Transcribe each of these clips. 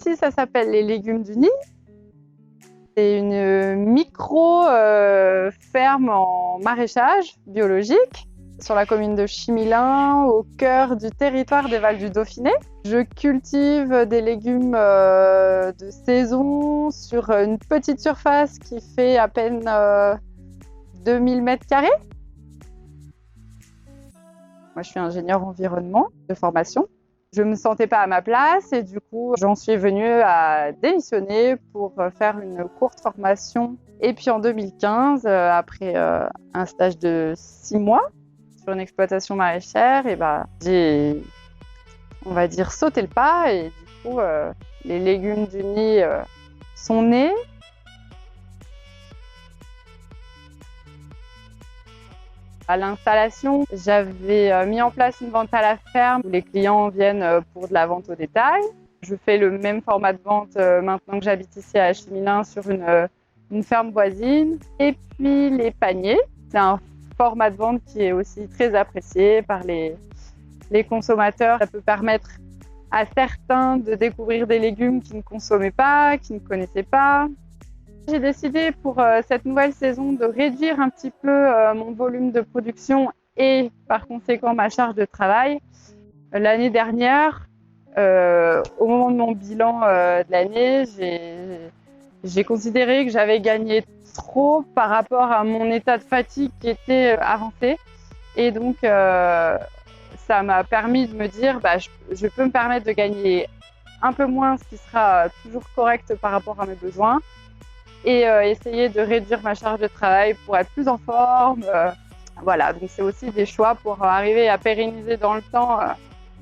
ici, ça s'appelle les légumes du Nid. C'est une micro-ferme en maraîchage biologique sur la commune de Chimilin, au cœur du territoire des Vals du Dauphiné. Je cultive des légumes de saison sur une petite surface qui fait à peine 2000 m². Moi, je suis ingénieure environnement de formation. Je ne me sentais pas à ma place et du coup, j'en suis venue à démissionner pour faire une courte formation. Et puis en 2015, après un stage de 6 mois sur une exploitation maraîchère, j'ai, on va dire, sauté le pas et du coup, les légumes du Nid sont nés. À l'installation, j'avais mis en place une vente à la ferme où les clients viennent pour de la vente au détail. Je fais le même format de vente maintenant que j'habite ici à Chimilin sur une ferme voisine. Et puis les paniers, c'est un format de vente qui est aussi très apprécié par les consommateurs. Ça peut permettre à certains de découvrir des légumes qu'ils ne consommaient pas, qu'ils ne connaissaient pas. J'ai décidé pour cette nouvelle saison de réduire un petit peu mon volume de production et par conséquent ma charge de travail. L'année dernière, au moment de mon bilan de l'année, j'ai considéré que j'avais gagné trop par rapport à mon état de fatigue qui était avancé. Et donc, ça m'a permis de me dire je peux me permettre de gagner un peu moins, ce qui sera toujours correct par rapport à mes besoins. Et essayer de réduire ma charge de travail pour être plus en forme. Voilà, donc c'est aussi des choix pour arriver à pérenniser dans le temps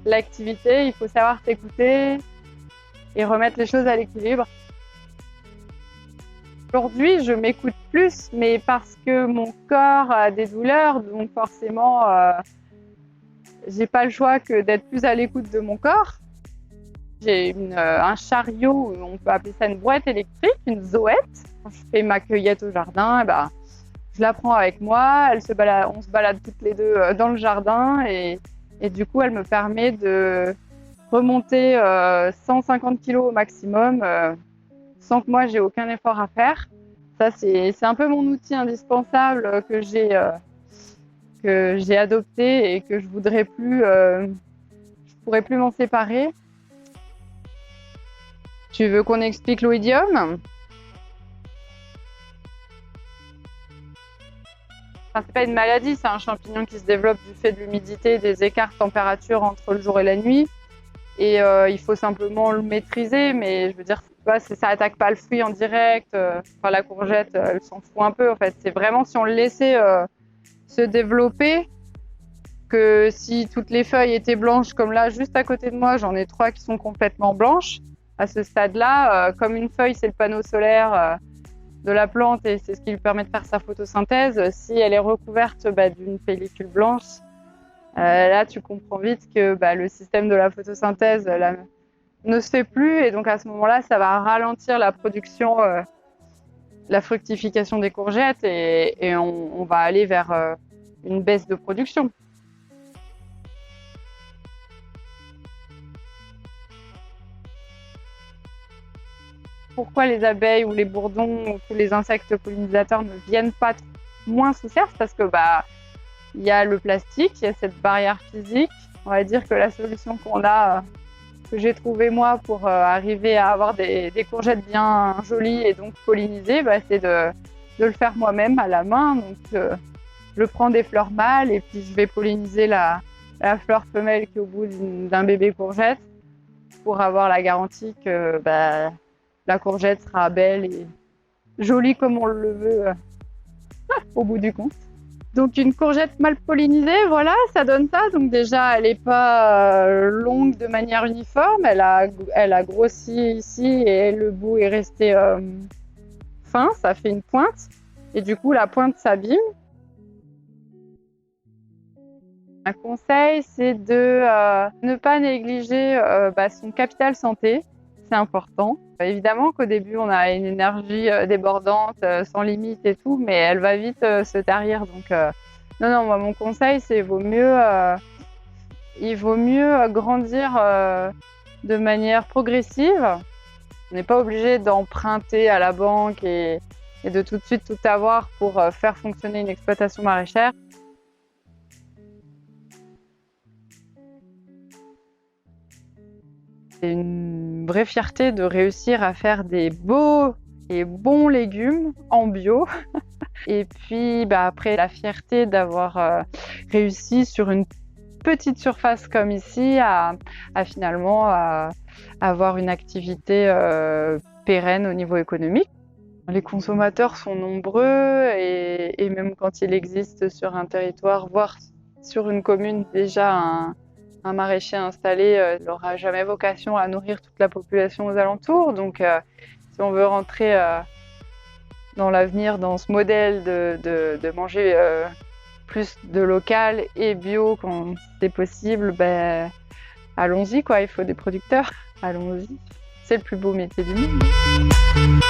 l'activité. Il faut savoir s'écouter et remettre les choses à l'équilibre. Aujourd'hui, je m'écoute plus, mais parce que mon corps a des douleurs, donc forcément, j'ai pas le choix que d'être plus à l'écoute de mon corps. J'ai un chariot, on peut appeler ça une brouette électrique, une zoette. Quand je fais ma cueillette au jardin, je la prends avec moi, on se balade toutes les deux dans le jardin et du coup, elle me permet de remonter 150 kg au maximum sans que moi, j'ai aucun effort à faire. Ça, c'est un peu mon outil indispensable que j'ai adopté et que je pourrais plus m'en séparer. Tu veux qu'on explique l'oïdium ? C'est pas une maladie, c'est un champignon qui se développe du fait de l'humidité et des écarts de température entre le jour et la nuit. Et il faut simplement le maîtriser, mais je veux dire, ça attaque pas le fruit en direct. La courgette, elle s'en fout un peu en fait. C'est vraiment si on le laissait se développer, que si toutes les feuilles étaient blanches comme là, juste à côté de moi, j'en ai 3 qui sont complètement blanches. À ce stade-là, comme une feuille, c'est le panneau solaire de la plante et c'est ce qui lui permet de faire sa photosynthèse. Si elle est recouverte d'une pellicule blanche, là, tu comprends vite que le système de la photosynthèse ne se fait plus et donc à ce moment-là, ça va ralentir la production, la fructification des courgettes et on va aller vers une baisse de production. Pourquoi les abeilles ou les bourdons ou tous les insectes pollinisateurs ne viennent pas moins sous serre? Parce que il y a le plastique, il y a cette barrière physique. On va dire que la solution que j'ai trouvée moi pour arriver à avoir des courgettes bien jolies et donc pollinisées, c'est de le faire moi-même à la main. Donc je prends des fleurs mâles et puis je vais polliniser la fleur femelle qui est au bout d'un bébé courgette pour avoir la garantie que la courgette sera belle et jolie comme on le veut au bout du compte. Donc une courgette mal pollinisée, voilà, ça donne ça. Donc déjà, elle n'est pas longue de manière uniforme, elle a grossi ici et le bout est resté fin, ça fait une pointe. Et du coup, la pointe s'abîme. Un conseil, c'est de ne pas négliger son capital santé. C'est important. Évidemment qu'au début, on a une énergie débordante, sans limite et tout, mais elle va vite se tarir. Donc, non, moi, mon conseil, c'est il vaut mieux grandir de manière progressive On n'est pas obligé d'emprunter à la banque et de tout de suite tout avoir pour faire fonctionner une exploitation maraîchère. C'est une vraie fierté de réussir à faire des beaux et bons légumes en bio. Et puis après, la fierté d'avoir réussi sur une petite surface comme ici à finalement avoir une activité pérenne au niveau économique. Les consommateurs sont nombreux et même quand il existe sur un territoire, voire sur une commune déjà un maraîcher installé, il n'aura jamais vocation à nourrir toute la population aux alentours. Donc si on veut rentrer dans l'avenir, dans ce modèle de manger plus de local et bio quand c'est possible, allons-y quoi, il faut des producteurs, allons-y. C'est le plus beau métier du monde.